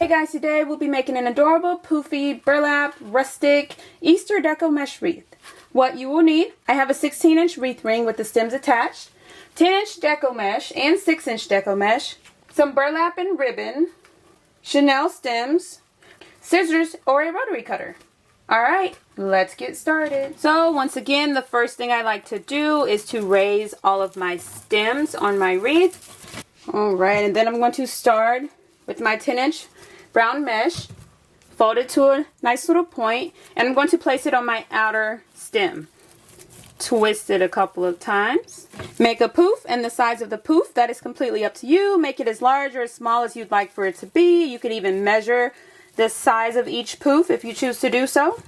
Hey guys, today we'll be making an adorable Poofy, Burlap, Rustic, Easter Deco mesh wreath. What you will need, I have a 16-inch wreath ring with the stems attached, 10-inch Deco mesh and 6-inch Deco mesh, some burlap and ribbon, Chanel stems, scissors or a rotary cutter. Alright, let's get started. So once again, the first thing I like to do is to raise all of my stems on my wreath. Alright, and then I'm going to start with my 10-inch brown mesh, fold it to a nice little point, and I'm going to place it on my outer stem. Twist it a couple of times. Make a poof, and the size of the poof, that is completely up to you. Make it as large or as small as you'd like for it to be. You can even measure the size of each poof if you choose to do so.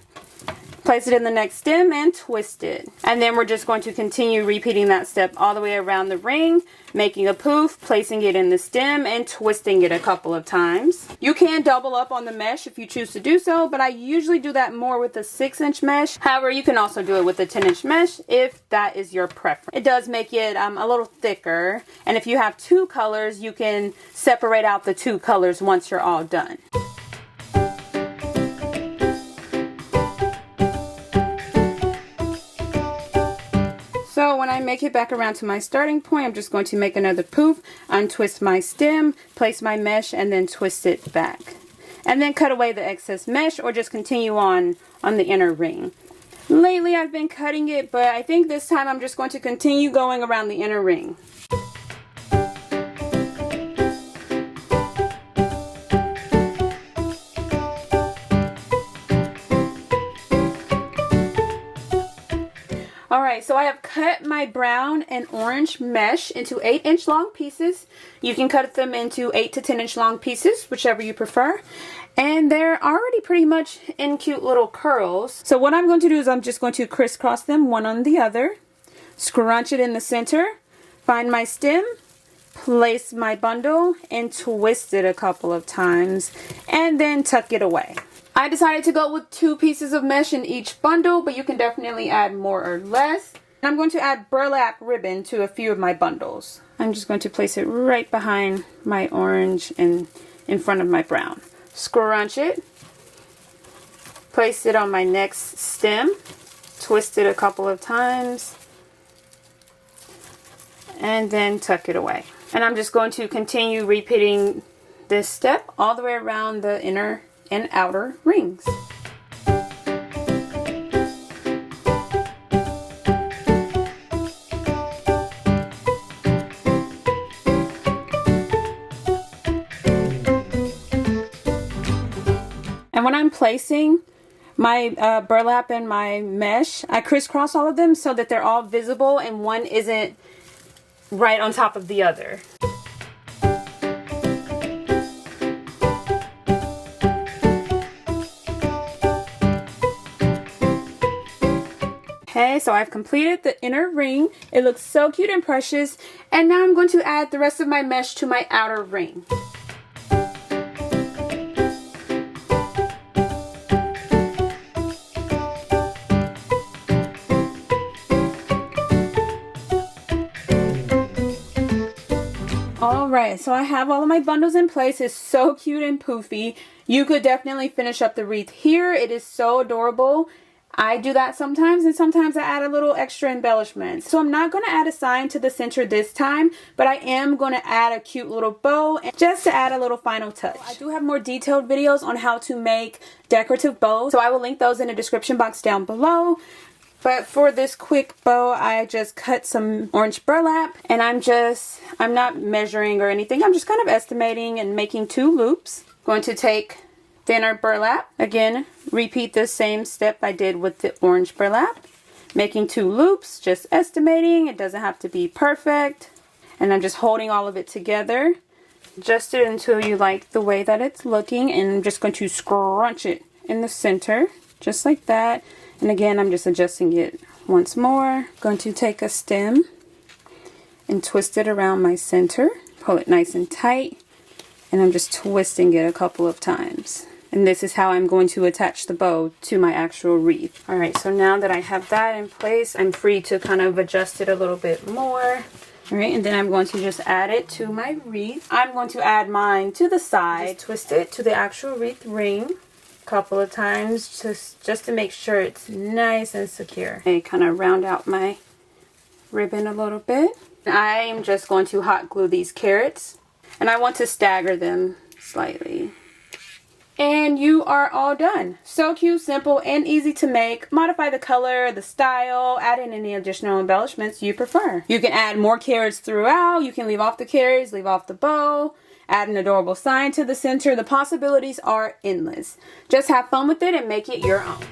Place it in the next stem and twist it. And then we're just going to continue repeating that step all the way around the ring, making a poof, placing it in the stem, and twisting it a couple of times. You can double up on the mesh if you choose to do so, but I usually do that more with a 6-inch mesh. However, you can also do it with a 10-inch mesh if that is your preference. It does make it a little thicker, and if you have two colors, you can separate out the two colors once you're all done. So when I make it back around to my starting point, I'm just going to make another poof, untwist my stem, place my mesh, and then twist it back. And then cut away the excess mesh or just continue on the inner ring. Lately I've been cutting it, but I think this time I'm just going to continue going around the inner ring. Alright, so I have cut my brown and orange mesh into 8-inch long pieces. You can cut them into 8 to 10-inch long pieces, whichever you prefer. And they're already pretty much in cute little curls. So what I'm going to do is I'm just going to crisscross them one on the other. Scrunch it in the center. Find my stem. Place my bundle and twist it a couple of times. And then tuck it away. I decided to go with 2 pieces of mesh in each bundle, but you can definitely add more or less. I'm going to add burlap ribbon to a few of my bundles. I'm just going to place it right behind my orange and in front of my brown. Scrunch it. Place it on my next stem. Twist it a couple of times. And then tuck it away. And I'm just going to continue repeating this step all the way around the inner and outer rings. And when I'm placing my burlap and my mesh, I crisscross all of them so that they're all visible and one isn't right on top of the other. Okay, so I've completed the inner ring. It looks so cute and precious. And now I'm going to add the rest of my mesh to my outer ring. Alright, so I have all of my bundles in place. It's so cute and poofy. You could definitely finish up the wreath here. It is so adorable. I do that sometimes, and sometimes I add a little extra embellishment. So I'm not going to add a sign to the center this time, but I am going to add a cute little bow just to add a little final touch. I do have more detailed videos on how to make decorative bows, so I will link those in the description box down below. But for this quick bow, I just cut some orange burlap, and I'm not measuring or anything. I'm just kind of estimating and making 2 loops. Going to take thinner burlap. Again, repeat the same step I did with the orange burlap. Making 2 loops, just estimating. It doesn't have to be perfect. And I'm just holding all of it together. Adjust it until you like the way that it's looking. And I'm just going to scrunch it in the center, just like that. And again, I'm just adjusting it once more. Going to take a stem and twist it around my center. Pull it nice and tight. And I'm just twisting it a couple of times. And this is how I'm going to attach the bow to my actual wreath. Alright, so now that I have that in place, I'm free to kind of adjust it a little bit more. Alright, and then I'm going to just add it to my wreath. I'm going to add mine to the side. Just twist it to the actual wreath ring a couple of times just to make sure it's nice and secure. I kind of round out my ribbon a little bit. I'm just going to hot glue these carrots, and I want to stagger them slightly. And you are all done. So cute, simple, and easy to make. Modify the color, the style, add in any additional embellishments you prefer. You can add more carrots throughout. You can leave off the carrots, leave off the bow, add an adorable sign to the center. The possibilities are endless. Just have fun with it and make it your own.